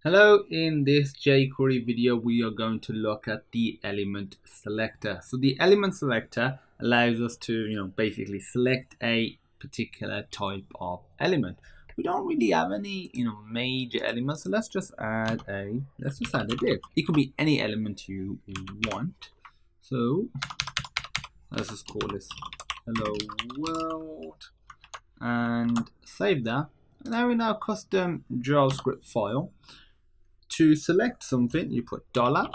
Hello, in this jQuery video we are going to look at the element selector. So the element selector allows us to basically select a particular type of element. We don't really have any major elements, so let's just add a div. It could be any element you want. So let's just call this hello world and save that. And now in our custom JavaScript file, to select something, you put dollar,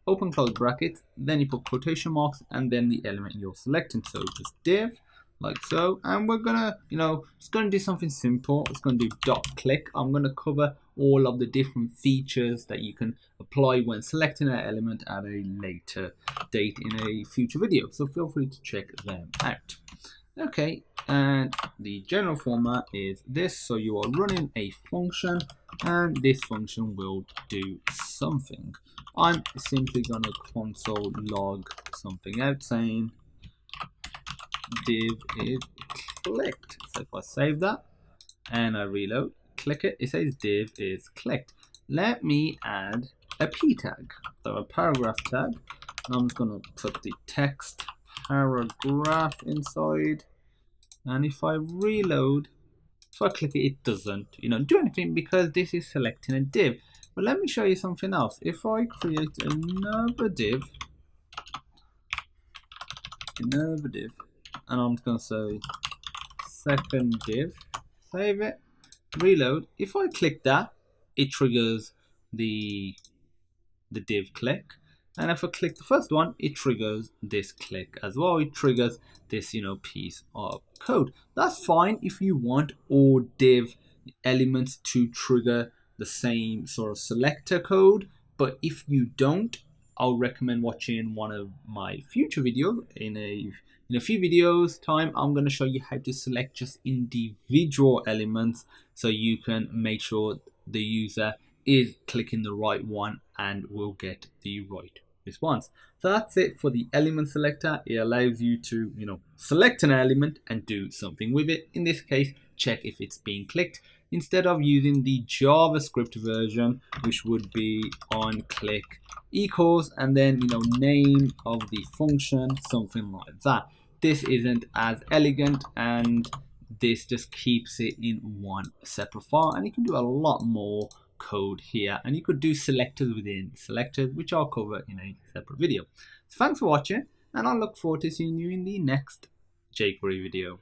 open close brackets, then you put quotation marks, and then the element you're selecting. So just div, like so, and we're gonna, it's gonna do something simple. It's gonna do dot click. I'm gonna cover all of the different features that you can apply when selecting an element at a later date in a future video. So feel free to check them out. Okay, and the general format is this. So you are running a function, and this function will do something. I'm simply going to console log something out saying div is clicked. So if I save that and I reload, click it, it says div is clicked. Let me add a p tag, so a paragraph tag. I'm just going to put the text paragraph inside, and if I reload, if I click it, it doesn't do anything because this is selecting a div. But let me show you something else. If I create another div, and I'm just going to say second div, save it, reload. If I click that, it triggers the div click. And if I click the first one, it triggers this click as well. It triggers this, piece of code. That's fine if you want all div elements to trigger the same sort of selector code. But if you don't, I'll recommend watching one of my future videos. In a few videos time, I'm going to show you how to select just individual elements so you can make sure the user is clicking the right one and will get the right response. So that's it for the element selector. It allows you to select an element and do something with it. In this case, check if it's being clicked instead of using the JavaScript version, which would be on click equals and then name of the function, something like that. This isn't as elegant, and this just keeps it in one separate file, and you can do a lot more code here, and you could do selectors within selectors, which I'll cover in a separate video. So thanks for watching, and I look forward to seeing you in the next jQuery video.